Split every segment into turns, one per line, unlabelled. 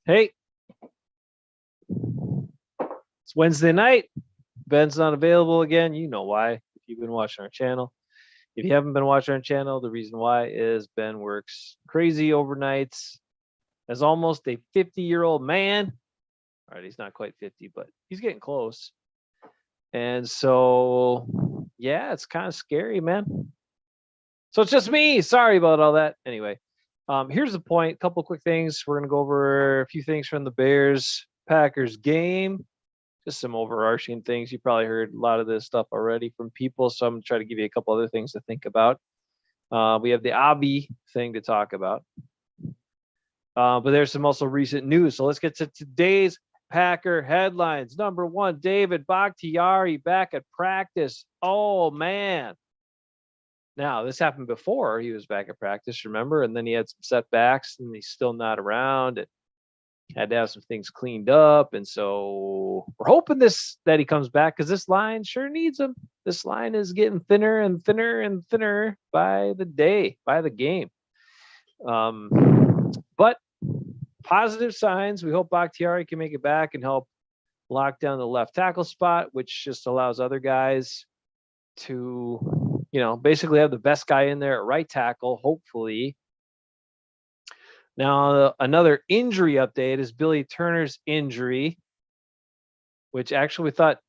Hey, it's Wednesday night. Ben's not available again. You know why, if you've been watching our channel. If you haven't been watching our channel, the reason why is Ben works crazy overnights as almost a 50-year-old man. All right, he's not quite 50, but he's getting close. And so, yeah, it's kind of scary, man. So it's just me. Sorry about all that. Anyway, here's the point. A couple quick things. We're going to go over a few things from the Bears-Packers game. Just some overarching things. You probably heard a lot of this stuff already from people, so I'm going to try to give you a couple other things to think about. We have the Abi thing to talk about. But there's some also recent news. So let's get to today's Packer headlines. Number one, David Bakhtiari back at practice. Oh, man. Now, this happened before he was back at practice, remember? And then he had some setbacks, and he's still not around. And had to have some things cleaned up. And so we're hoping that he comes back, because this line sure needs him. This line is getting thinner and thinner and thinner by the day, by the game. But positive signs. We hope Bakhtiari can make it back and help lock down the left tackle spot, which just allows other guys to, basically have the best guy in there at right tackle, hopefully. Now, another injury update is Billy Turner's injury, which actually we thought,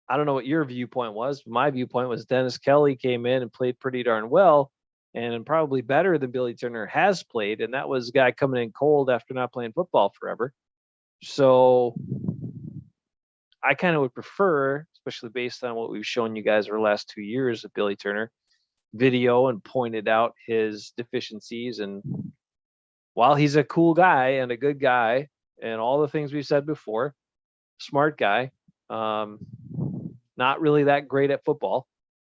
I don't know what your viewpoint was, but my viewpoint was Dennis Kelly came in and played pretty darn well, and probably better than Billy Turner has played. And that was a guy coming in cold after not playing football forever. So I kind of would prefer, especially based on what we've shown you guys over the last 2 years of Billy Turner video and pointed out his deficiencies. And while he's a cool guy and a good guy and all the things we said before, smart guy, not really that great at football.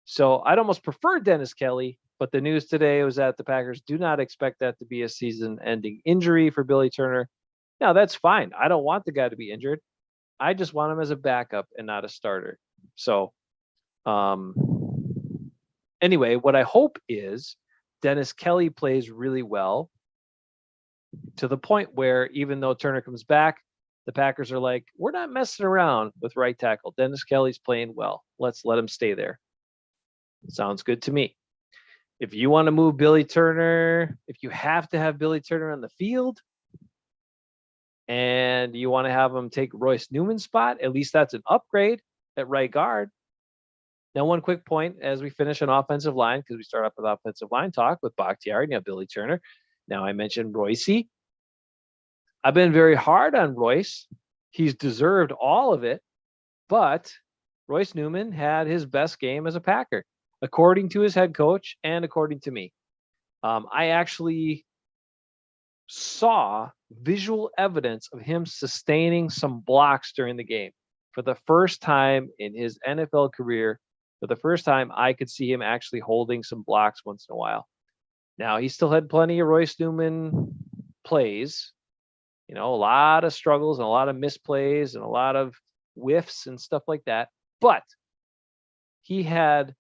So I'd almost prefer Dennis Kelly, but the news today was that the Packers do not expect that to be a season-ending injury for Billy Turner. Now, that's fine. I don't want the guy to be injured. I just want him as a backup and not a starter. So anyway, what I hope is Dennis Kelly plays really well, to the point where even though Turner comes back, the Packers are like, we're not messing around with right tackle. Dennis Kelly's playing well. Let's let him stay there. Sounds good to me. If you want to move Billy Turner, if you have to have Billy Turner on the field and you want to have him take Royce Newman's spot, at least that's an upgrade at right guard. Now, one quick point as we finish on offensive line, because we start off with offensive line talk with Bakhtiari, now Billy Turner. Now, I mentioned Royce. I've been very hard on Royce. He's deserved all of it, but Royce Newman had his best game as a Packer, according to his head coach and according to me. I actually saw visual evidence of him sustaining some blocks during the game. For the first time in his NFL career, for the first time, I could see him actually holding some blocks once in a while. Now, he still had plenty of Royce Newman plays, a lot of struggles and a lot of misplays and a lot of whiffs and stuff like that. But he had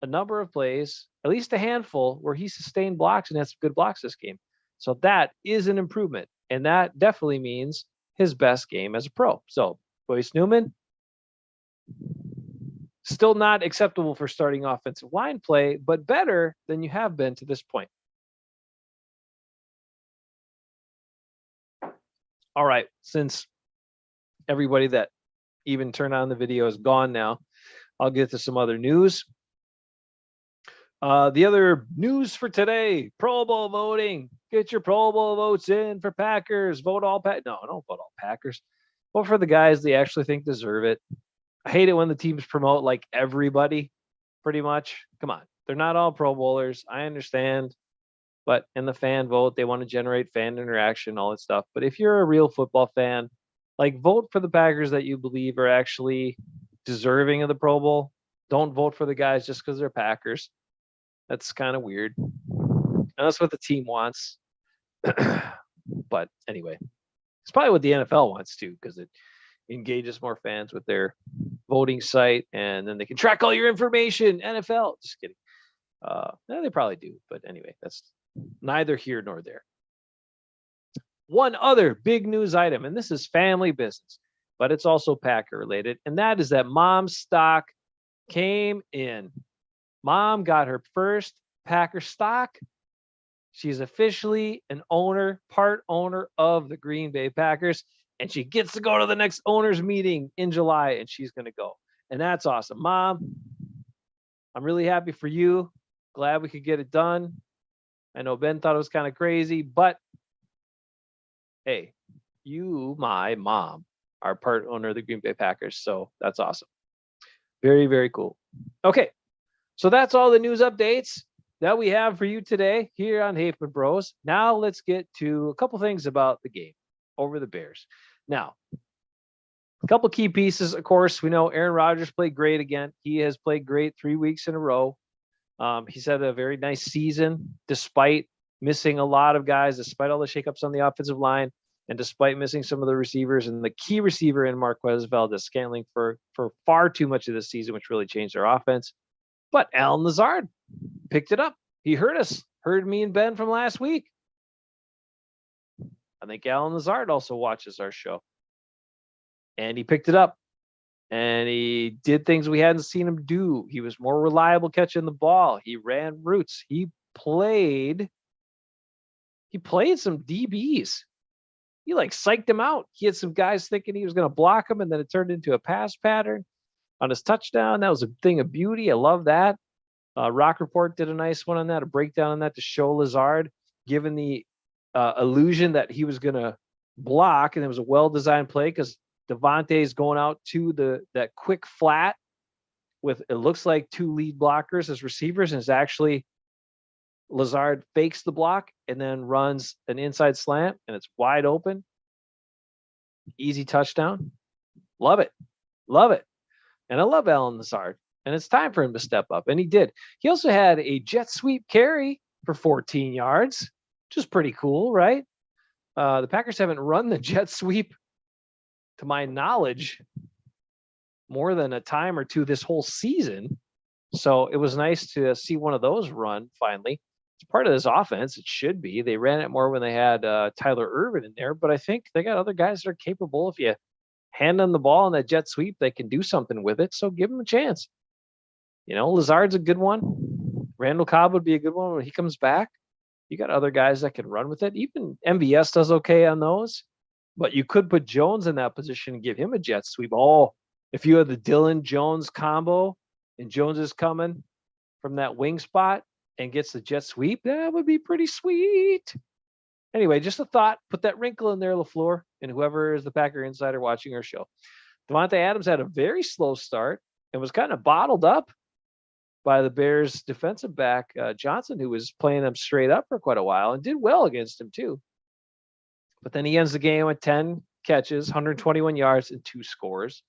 a number of plays, at least a handful, where he sustained blocks and had some good blocks this game. So that is an improvement. And that definitely means his best game as a pro. So Royce Newman, still not acceptable for starting offensive line play, but better than you have been to this point. All right, since everybody that even turned on the video is gone now, I'll get to some other news. The other news for today, Pro Bowl voting. Get your Pro Bowl votes in for Packers. Vote all No, don't vote all Packers. Vote for the guys they actually think deserve it. I hate it when the teams promote like everybody, pretty much. Come on. They're not all Pro Bowlers. I understand. But in the fan vote, they want to generate fan interaction, all that stuff. But if you're a real football fan, vote for the Packers that you believe are actually deserving of the Pro Bowl. Don't vote for the guys just because they're Packers. That's kind of weird. And that's what the team wants. But anyway, it's probably what the NFL wants too, because it engages more fans with their voting site, and then they can track all your information. NFL, just kidding. They probably do, but anyway, that's neither here nor there. one other big news item, and this is family business, but it's also Packer related, and that is that Mom's stock came in. Mom got her first Packer stock. She's officially an owner, part owner of the Green Bay Packers, and she gets to go to the next owners meeting in July, and she's going to go. And that's awesome. Mom, I'm really happy for you. Glad we could get it done. I know Ben thought it was kind of crazy, but hey, you, my mom, are part owner of the Green Bay Packers. So that's awesome. Very, very cool. Okay. So that's all the news updates that we have for you today here on Hafeman Bros. Now let's get to a couple things about the game over the Bears. Now, a couple key pieces. Of course, we know Aaron Rodgers played great again. He has played great 3 weeks in a row. He's had a very nice season despite missing a lot of guys, despite all the shakeups on the offensive line, and despite missing some of the receivers and the key receiver in Marquez Valdes-Scantling for far too much of the season, which really changed their offense. But Allen Lazard picked it up. He heard us, heard me and Ben from last week. I think Allen Lazard also watches our show. And he picked it up. And he did things we hadn't seen him do. He was more reliable catching the ball. He ran routes. He played some DBs. He like psyched him out. He had some guys thinking he was going to block him, and then it turned into a pass pattern on his touchdown. That was a thing of beauty. I love that. Rock Report did a nice one on that, a breakdown on that to show Lazard, given the illusion that he was going to block, and it was a well-designed play because Devontae is going out to that quick flat with, it looks like, two lead blockers as receivers, and it's actually Lazard fakes the block and then runs an inside slant, and it's wide open. Easy touchdown. Love it. Love it. And I love Allen Lazard, and it's time for him to step up, and he did. He also had a jet sweep carry for 14 yards, which is pretty cool, right? The Packers haven't run the jet sweep, to my knowledge, more than a time or two this whole season. So it was nice to see one of those run finally. It's part of this offense. It should be. They ran it more when they had Tyler Ervin in there, but I think they got other guys that are capable. If you hand them the ball in that jet sweep, they can do something with it. So give them a chance. You know, Lazard's a good one. Randall Cobb would be a good one when he comes back. You got other guys that can run with it. Even MVS does okay on those. But you could put Jones in that position and give him a jet sweep. Oh, if you had the Dillon Jones combo and Jones is coming from that wing spot and gets the jet sweep, that would be pretty sweet. Anyway, just a thought. Put that wrinkle in there, LaFleur, and whoever is the Packer insider watching our show. Damonte Adams had a very slow start and was kind of bottled up by the Bears defensive back, Johnson, who was playing them straight up for quite a while and did well against him too. But then he ends the game with 10 catches, 121 yards, and 2 scores.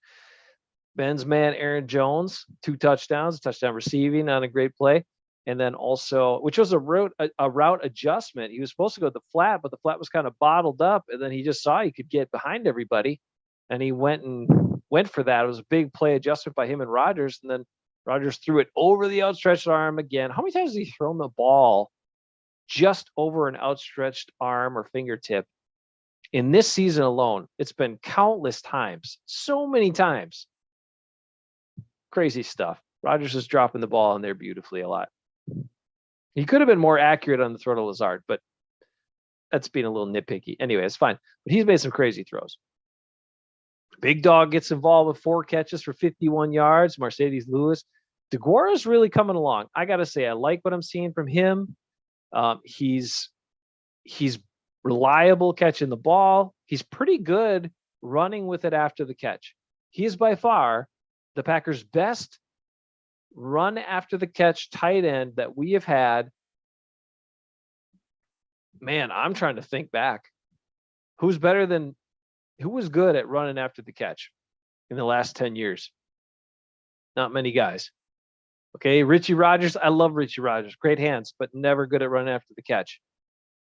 Ben's man, Aaron Jones, 2 touchdowns, a touchdown receiving on a great play. And then also, which was a route adjustment. He was supposed to go to the flat, but the flat was kind of bottled up. And then he just saw he could get behind everybody. And he went for that. It was a big play adjustment by him and Rogers. And then Rogers threw it over the outstretched arm again. How many times has he thrown the ball just over an outstretched arm or fingertip? In this season alone, it's been countless times, so many times. Crazy stuff. Rogers is dropping the ball in there beautifully a lot. He could have been more accurate on the throw to Lazard, but that's being a little nitpicky. Anyway, it's fine. But he's made some crazy throws. Big Dog gets involved with 4 catches for 51 yards. Mercedes Lewis. DeGuara's really coming along. I got to say, I like what I'm seeing from him. He's reliable catching the ball. He's pretty good running with it after the catch. He is by far the Packers' best run after the catch tight end that we have had. Man, I'm trying to think back. Who was good at running after the catch in the last 10 years? Not many guys. Okay, Richie Rogers. I love Richie Rogers. Great hands, but never good at running after the catch.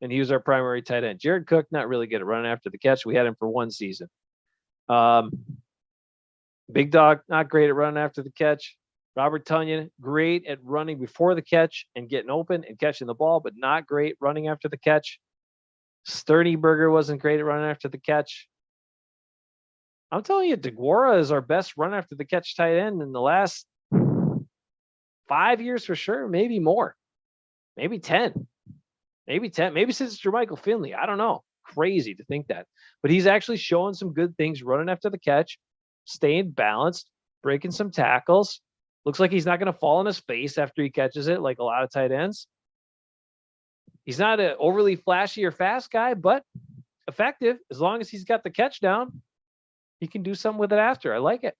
And he was our primary tight end. Jared Cook, not really good at running after the catch. We had him for 1 season. Big Dog, not great at running after the catch. Robert Tonyan, great at running before the catch and getting open and catching the ball, but not great running after the catch. Sternberger wasn't great at running after the catch. I'm telling you, DeGuara is our best run after the catch tight end in the last 5 years for sure, maybe more, maybe 10, maybe since Jermichael Finley. I don't know. Crazy to think that. But he's actually showing some good things running after the catch, staying balanced, breaking some tackles. Looks like he's not going to fall on his face after he catches it like a lot of tight ends. He's not an overly flashy or fast guy, but effective. As long as he's got the catch down, he can do something with it after. I like it.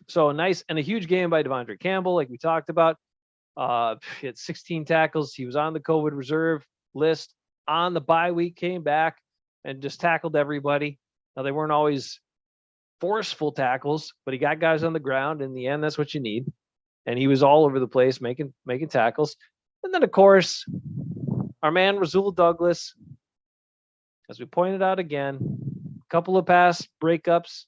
So nice and a huge game by Devondre Campbell, like we talked about. He had 16 tackles. He was on the COVID reserve list on the bye week, came back and just tackled everybody. Now, they weren't always forceful tackles, but he got guys on the ground. In the end, that's what you need. And he was all over the place making tackles. And then, of course, our man Razul Douglas, as we pointed out again, a couple of pass breakups,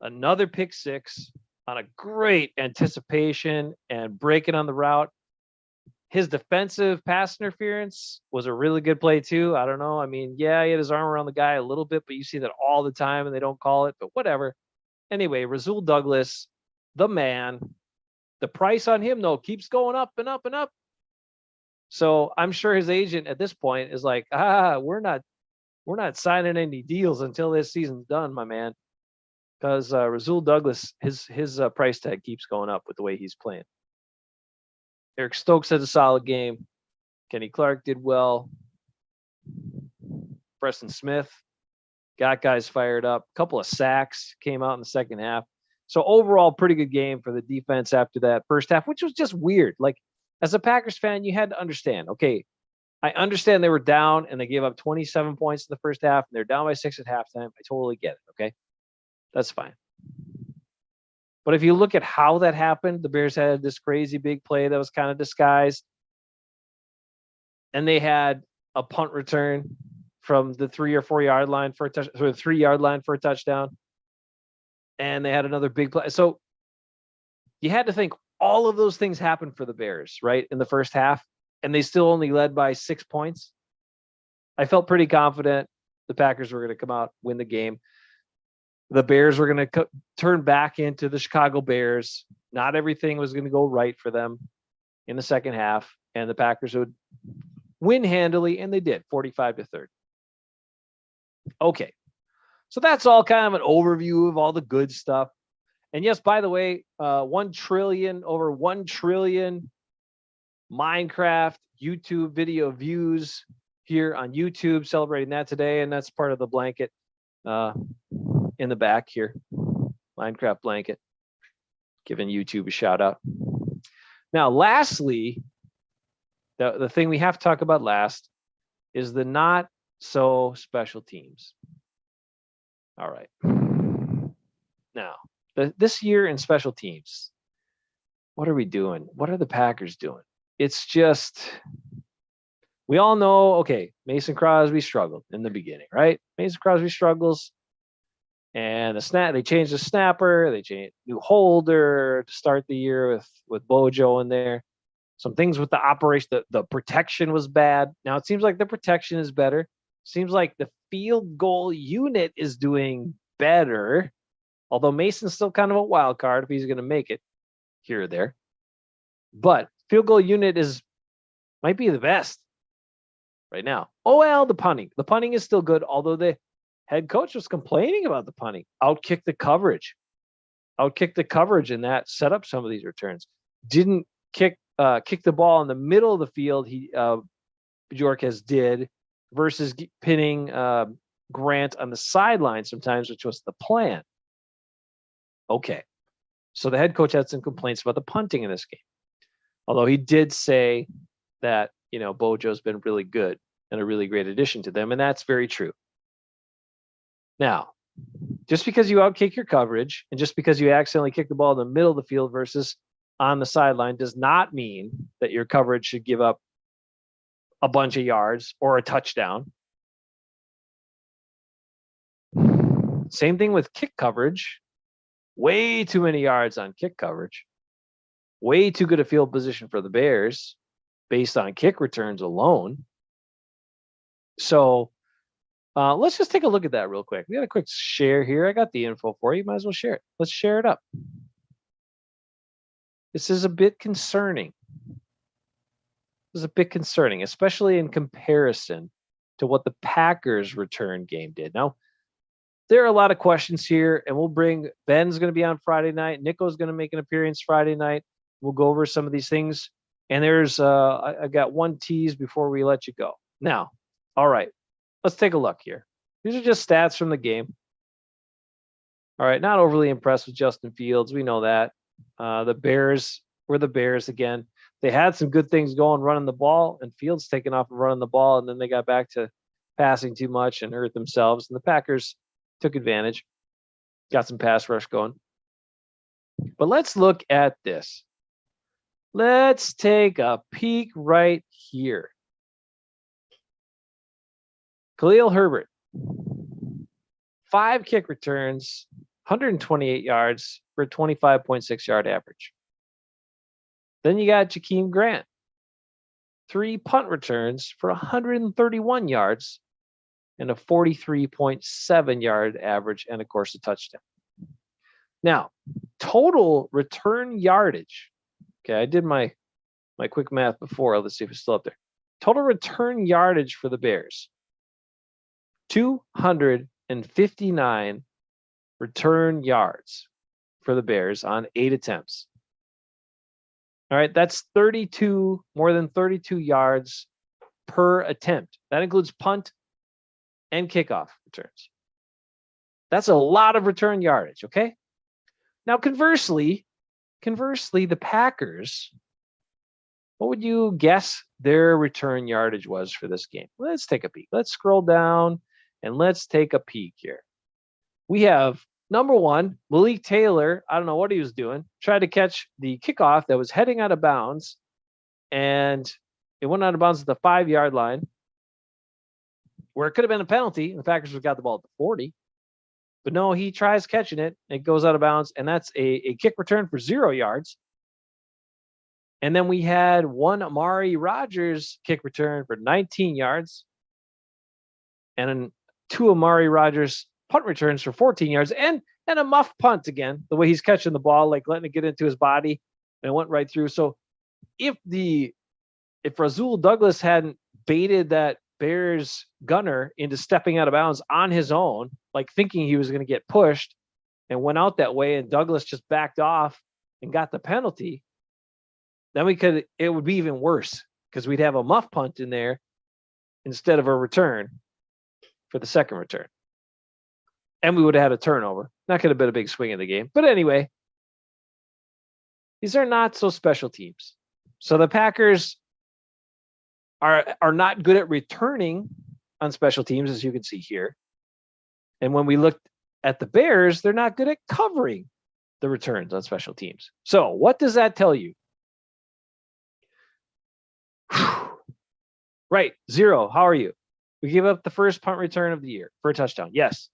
another pick six on a great anticipation and breaking on the route. His defensive pass interference was a really good play too. I don't know. I mean, yeah, he had his arm around the guy a little bit, but you see that all the time and they don't call it, but whatever. Anyway, Razul Douglas, the man. The price on him, though, keeps going up and up and up. So I'm sure his agent at this point is like, we're not signing any deals until this season's done, my man. Because Razul Douglas, his price tag keeps going up with the way he's playing. Eric Stokes had a solid game. Kenny Clark did well. Preston Smith got guys fired up. A couple of sacks came out in the second half. So overall, pretty good game for the defense after that first half, which was just weird. Like, as a Packers fan, you had to understand, okay, I understand they were down and they gave up 27 points in the first half and they're down by 6 at halftime. I totally get it, okay? That's fine. But if you look at how that happened, the Bears had this crazy big play that was kind of disguised. And they had a punt return from the 3 or 4 yard line for a touch, or the 3 yard line for a touchdown. And they had another big play. So you had to think all of those things happened for the Bears, right, in the first half. And they still only led by 6 points. I felt pretty confident the Packers were going to come out, win the game. The Bears were going to turn back into the Chicago Bears. Not everything was going to go right for them in the second half, and the Packers would win handily, and they did, 45-30. Okay, so that's all kind of an overview of all the good stuff. And yes, by the way, over 1 trillion Minecraft YouTube video views here on YouTube, celebrating that today, and that's part of the blanket in the back here, Minecraft blanket, giving YouTube a shout out. Now, lastly, the thing we have to talk about last is the not so special teams. All right. Now, this year in special teams, what are we doing? What are the Packers doing? It's just, we all know, okay, Mason Crosby struggled in the beginning, right? Mason Crosby struggles. And they changed the snapper, they changed new holder to start the year with Bojo in there. Some things with the operation, the protection was bad. Now it seems like the protection is better. Seems like the field goal unit is doing better. Although Mason's still kind of a wild card if he's going to make it here or there. But field goal unit might be the best right now. Oh, well, the punting. The punting is still good, although the head coach was complaining about the punting. Outkicked the coverage, and that set up some of these returns. Didn't kick the ball in the middle of the field. Bjorkes did, versus pinning Grant on the sideline sometimes, which was the plan. Okay, so the head coach had some complaints about the punting in this game, although he did say that Bojo's been really good and a really great addition to them, and that's very true. Now, just because you outkick your coverage and just because you accidentally kick the ball in the middle of the field versus on the sideline does not mean that your coverage should give up a bunch of yards or a touchdown. Same thing with kick coverage. Way too many yards on kick coverage. Way too good a field position for the Bears based on kick returns alone. So let's just take a look at that real quick. We got a quick share here. I got the info for you. Might as well share it. Let's share it up. This is a bit concerning. This is a bit concerning, especially in comparison to what the Packers return game did. Now, there are a lot of questions here, and we'll bring Ben's going to be on Friday night. Nico's going to make an appearance Friday night. We'll go over some of these things. And there's I got one tease before we let you go. Now, all right, let's take a look here. These are just stats from the game. All right, not overly impressed with Justin Fields. We know that. The Bears were the Bears again. They had some good things going running the ball, and Fields taking off and running the ball, and then they got back to passing too much and hurt themselves. And the Packers took advantage, got some pass rush going. But let's look at this. Let's take a peek right here. Khalil Herbert, 5 kick returns, 128 yards for a 25.6 yard average. Then you got Jakeem Grant, 3 punt returns for 131 yards and a 43.7 yard average, and of course a touchdown. Now, total return yardage. Okay, I did my quick math before. Let's see if it's still up there. Total return yardage for the Bears, 259 return yards for the Bears on 8 attempts. All right, that's more than 32 yards per attempt. That includes punt and kickoff returns. That's a lot of return yardage, okay? Now, conversely, the Packers, what would you guess their return yardage was for this game? Let's take a peek. Let's scroll down and let's take a peek here. We have number 1, Malik Taylor. I don't know what he was doing. Tried to catch the kickoff that was heading out of bounds, and it went out of bounds at the 5-yard line, where it could have been a penalty. The Packers would have got the ball at the 40. But no, he tries catching it. It goes out of bounds, and that's a kick return for 0 yards. And then we had one Amari Rogers kick return for 19 yards, and 2 Amari Rogers punt returns for 14 yards, and a muff punt again, the way he's catching the ball, like letting it get into his body, and it went right through. So if Razul Douglas hadn't baited that Bears gunner into stepping out of bounds on his own, like thinking he was going to get pushed, and went out that way, and Douglas just backed off and got the penalty, then it would be even worse, because we'd have a muff punt in there instead of a return for the second return. And we would have had a turnover. Not going to have been a big swing in the game. But anyway, these are not so special teams. So the Packers are not good at returning on special teams, as you can see here. And when we looked at the Bears, they're not good at covering the returns on special teams. So what does that tell you? Right, 0. How are you? We gave up the first punt return of the year for a touchdown. Yes.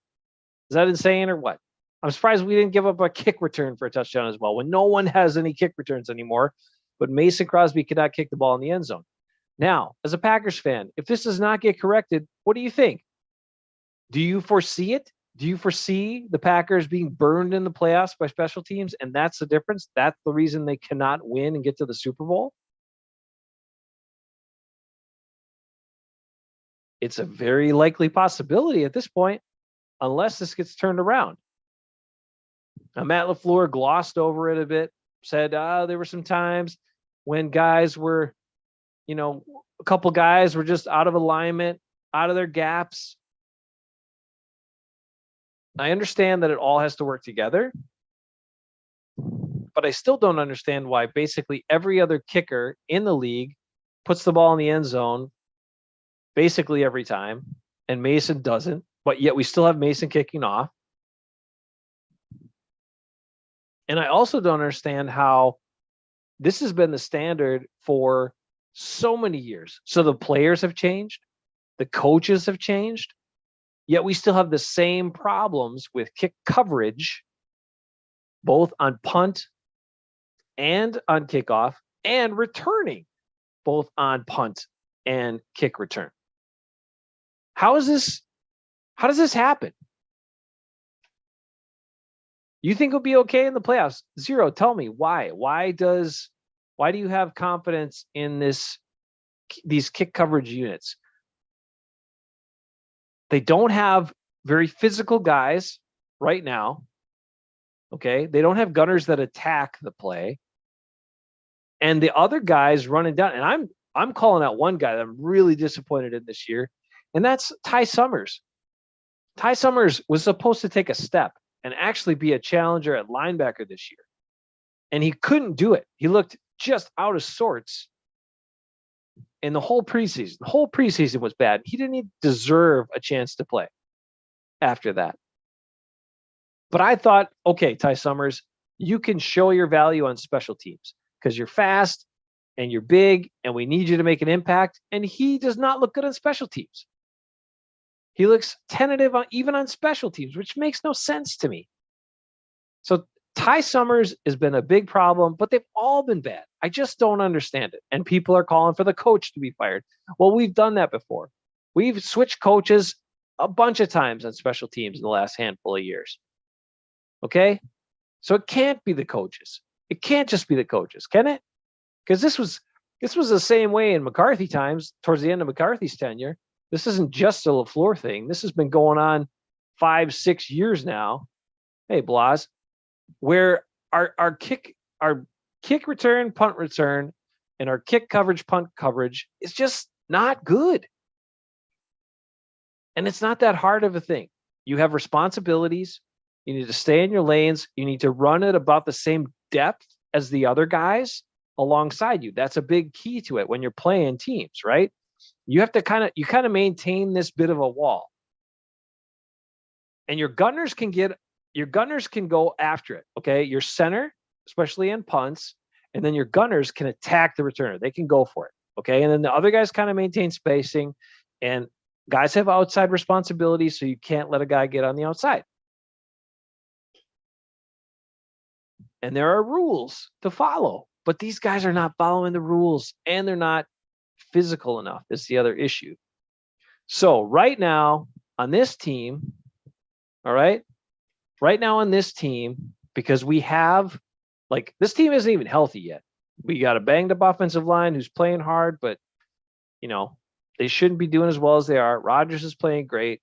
Is that insane or what? I'm surprised we didn't give up a kick return for a touchdown as well, when no one has any kick returns anymore. But Mason Crosby could not kick the ball in the end zone. Now, as a Packers fan, if this does not get corrected, what do you think? Do you foresee it? Do you foresee the Packers being burned in the playoffs by special teams? And that's the difference? That's the reason they cannot win and get to the Super Bowl? It's a very likely possibility at this point, unless this gets turned around. Now, Matt LaFleur glossed over it a bit, said there were some times when guys were, a couple guys were just out of alignment, out of their gaps. I understand that it all has to work together, but I still don't understand why basically every other kicker in the league puts the ball in the end zone basically every time, and Mason doesn't, but yet we still have Mason kicking off. And I also don't understand how this has been the standard for so many years. So the players have changed, the coaches have changed, yet we still have the same problems with kick coverage, both on punt and on kickoff, and returning, both on punt and kick return. How does this happen? You think it'll be okay in the playoffs? Zero. Tell me why. Why do you have confidence in these kick coverage units? They don't have very physical guys right now. Okay. They don't have gunners that attack the play. And the other guys running down, and I'm calling out one guy that I'm really disappointed in this year, and that's Ty Summers. Ty Summers was supposed to take a step and actually be a challenger at linebacker this year. And he couldn't do it. He looked just out of sorts in the whole preseason. The whole preseason was bad. He didn't even deserve a chance to play after that. But I thought, okay, Ty Summers, you can show your value on special teams because you're fast and you're big and we need you to make an impact. And he does not look good on special teams. He looks tentative even on special teams, which makes no sense to me. So Ty Summers has been a big problem, but they've all been bad. I just don't understand it. And people are calling for the coach to be fired. Well, we've done that before. We've switched coaches a bunch of times on special teams in the last handful of years. Okay? So it can't be the coaches. It can't just be the coaches, can it? Because this was the same way in McCarthy times, towards the end of McCarthy's tenure. This isn't just a LaFleur thing. This has been going on 5-6 years now. Hey, Blas, where our kick return, punt return, and our kick coverage, punt coverage is just not good. And it's not that hard of a thing. You have responsibilities. You need to stay in your lanes. You need to run at about the same depth as the other guys alongside you. That's a big key to it when you're playing teams, right? You have to kind of maintain this bit of a wall. And your gunners can go after it. Okay. Your center, especially in punts, and then your gunners can attack the returner. They can go for it. Okay. And then the other guys kind of maintain spacing, and guys have outside responsibilities. So you can't let a guy get on the outside. And there are rules to follow, but these guys are not following the rules, and they're not physical enough is the other issue. So right now on this team, all right, right now on this team, because we have, like, this team isn't even healthy yet. We got a banged up offensive line who's playing hard, but, you know, they shouldn't be doing as well as they are. Rogers is playing great.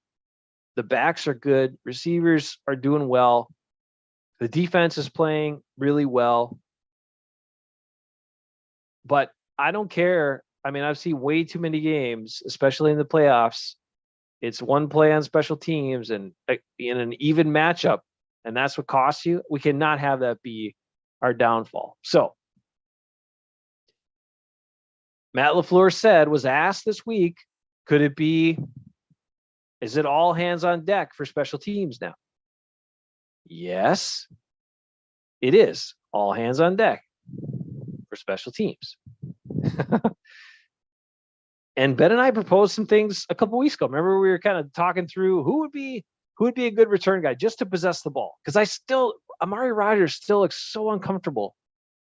The backs are good. Receivers are doing well. The defense is playing really well. But I don't care. I mean, I've seen way too many games, especially in the playoffs. It's one play on special teams and in an even matchup, and that's what costs you. We cannot have that be our downfall. So Matt LaFleur was asked this week, is it all hands on deck for special teams now? Yes, it is all hands on deck for special teams. And Ben and I proposed some things a couple weeks ago. Remember, we were kind of talking through who would be a good return guy just to possess the ball. Because Amari Rogers still looks so uncomfortable.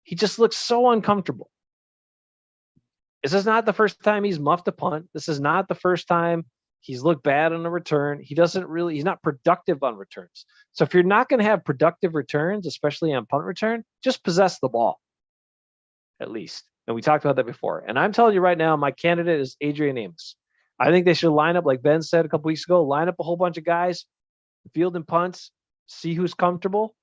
He just looks so uncomfortable. This is not the first time he's muffed a punt. This is not the first time he's looked bad on a return. He's not productive on returns. So if you're not going to have productive returns, especially on punt return, just possess the ball, at least. And we talked about that before. And I'm telling you right now, my candidate is Adrian Amos. I think they should line up, like Ben said a couple weeks ago, line up a whole bunch of guys, field and punts, see who's comfortable.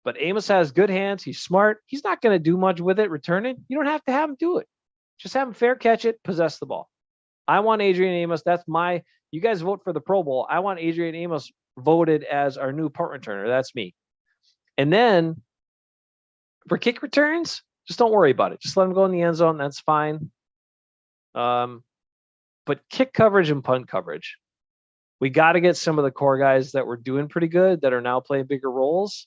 But Amos has good hands. He's smart. He's not going to do much with it returning. You don't have to have him do it. Just have him fair catch it, possess the ball. I want Adrian Amos. You guys vote for the Pro Bowl. I want Adrian Amos voted as our new punt returner. That's me. And then for kick returns, just don't worry about it. Just let him go in the end zone. That's fine. But kick coverage and punt coverage, we got to get some of the core guys that were doing pretty good that are now playing bigger roles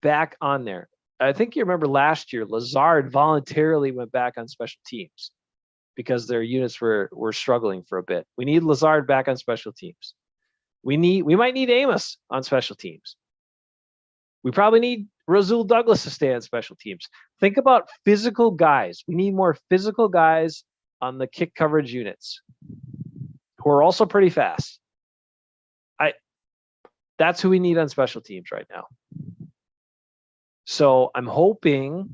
back on there. I think you remember last year, Lazard voluntarily went back on special teams because their units were struggling for a bit. We need Lazard back on special teams. We might need Amos on special teams. We probably need Razul Douglas to stay on special teams. Think about physical guys. We need more physical guys on the kick coverage units who are also pretty fast. That's who we need on special teams right now. So I'm hoping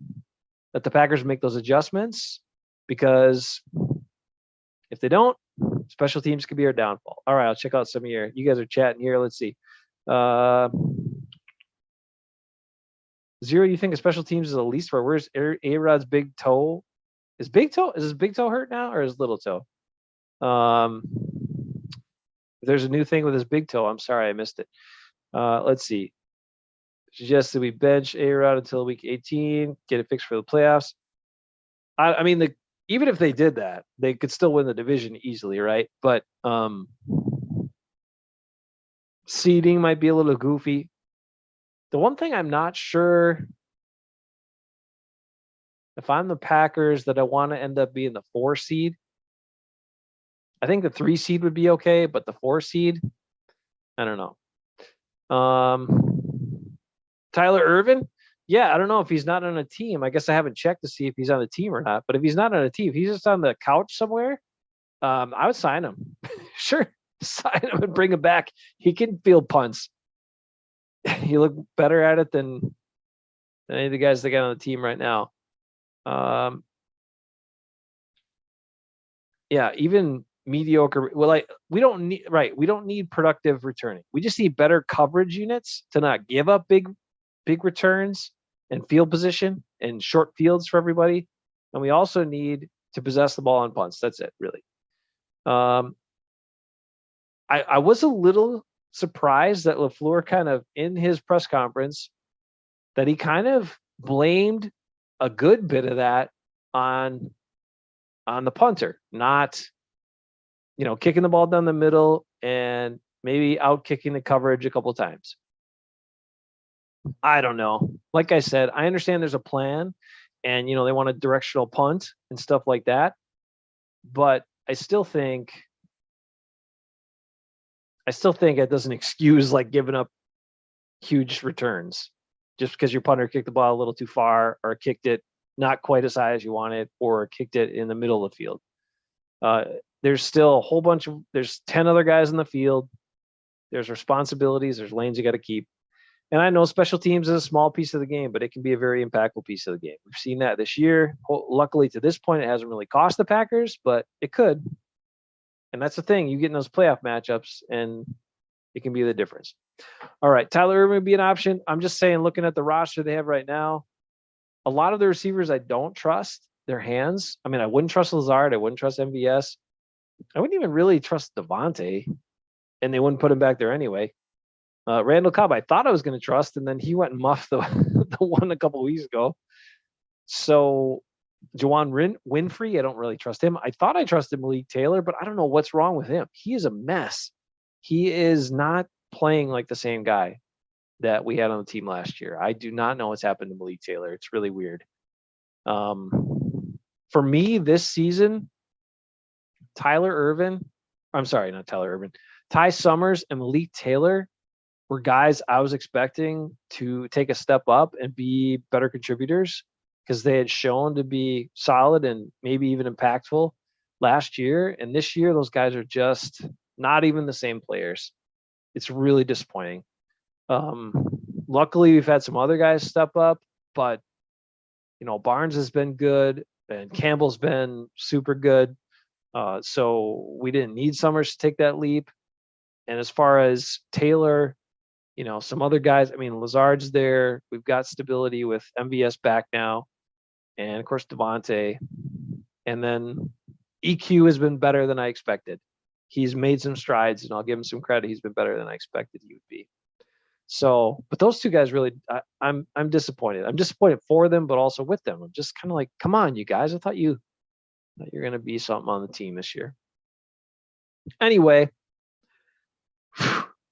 that the Packers make those adjustments, because if they don't, special teams could be our downfall. All right, I'll check out some of you guys are chatting here. Let's see. Zero, you think a special teams is the least for? Where's A-Rod's big toe? Is his big toe hurt now, or his little toe? There's a new thing with his big toe. I'm sorry, I missed it. Let's see. Suggested we bench A-Rod until week 18, get it fixed for the playoffs. I mean, even if they did that, they could still win the division easily, right? But seeding might be a little goofy. The one thing I'm not sure, if I'm the Packers, that I want to end up being the 4 seed. I think the 3 seed would be okay, but the 4 seed, I don't know. Tyler Ervin, yeah, I don't know if he's not on a team. I guess I haven't checked to see if he's on a team or not. But if he's not on a team, if he's just on the couch somewhere, I would sign him. Sure, sign him and bring him back. He can field punts. He look better at it than any of the guys that got on the team right now. Yeah, even mediocre. Well, we don't need productive returning. We just need better coverage units to not give up big returns and field position and short fields for everybody. And we also need to possess the ball on punts. That's it, really. I was a little surprised that LaFleur kind of, in his press conference, that he kind of blamed a good bit of that on the punter, not, kicking the ball down the middle and maybe out kicking the coverage a couple of times. I don't know. Like I said, I understand there's a plan and, they want a directional punt and stuff like that. But I still think it doesn't excuse like giving up huge returns just because your punter kicked the ball a little too far, or kicked it not quite as high as you wanted, or kicked it in the middle of the field. There's still a whole bunch of, there's 10 other guys in the field. There's responsibilities. There's lanes you got to keep. And I know special teams is a small piece of the game, but it can be a very impactful piece of the game. We've seen that this year. Luckily, to this point, it hasn't really cost the Packers, but it could. And that's the thing. You get in those playoff matchups, and it can be the difference. All right, Tyler Ervin would be an option. I'm just saying, looking at the roster they have right now, a lot of the receivers I don't trust their hands. I mean, I wouldn't trust Lazard. I wouldn't trust MVS. I wouldn't even really trust Damonte, and they wouldn't put him back there anyway. Randall Cobb, I thought I was going to trust, and then he went and muffed the one a couple of weeks ago. So Juwan Winfrey, I don't really trust him. I thought I trusted Malik Taylor, but I don't know what's wrong with him. He is a mess. He is not playing like the same guy that we had on the team last year. I do not know what's happened to Malik Taylor. It's really weird. For me, this season, Ty Summers and Malik Taylor were guys I was expecting to take a step up and be better contributors, because they had shown to be solid and maybe even impactful last year. And this year, those guys are just not even the same players. It's really disappointing. Luckily, we've had some other guys step up, but, Barnes has been good and Campbell's been super good. So we didn't need Summers to take that leap. And as far as Taylor, some other guys, Lazard's there. We've got stability with MVS back now. And of course, Devontae. And then EQ has been better than I expected. He's made some strides, and I'll give him some credit. He's been better than I expected he would be. So, but those two guys really, I'm disappointed. I'm disappointed for them, but also with them. I'm just kind of like, come on, you guys. I thought you're going to be something on the team this year. Anyway,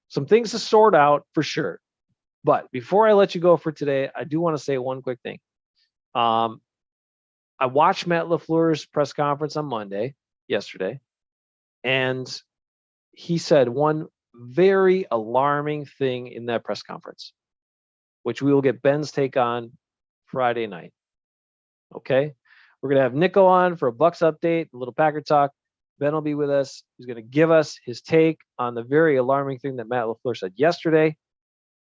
some things to sort out for sure. But before I let you go for today, I do want to say one quick thing. I watched Matt LaFleur's press conference on yesterday, and he said one very alarming thing in that press conference, which we will get Ben's take on Friday night. Okay? We're going to have Nico on for a Bucks update, a little Packer talk. Ben will be with us. He's going to give us his take on the very alarming thing that Matt LaFleur said yesterday, and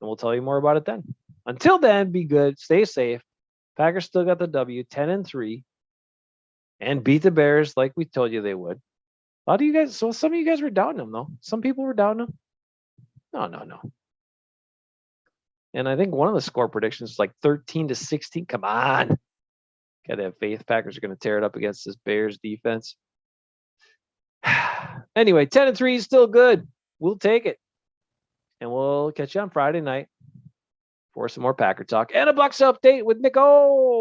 we'll tell you more about it then. Until then, be good, stay safe. Packers still got the W, 10-3, and beat the Bears like we told you they would. A lot of you guys, so some of you guys were doubting them, though. Some people were doubting them. No. And I think one of the score predictions is like 13-16. Come on. Gotta have faith. Packers are going to tear it up against this Bears defense. Anyway, 10-3 is still good. We'll take it. And we'll catch you on Friday night for some more Packer talk and a Bucks update with Nico.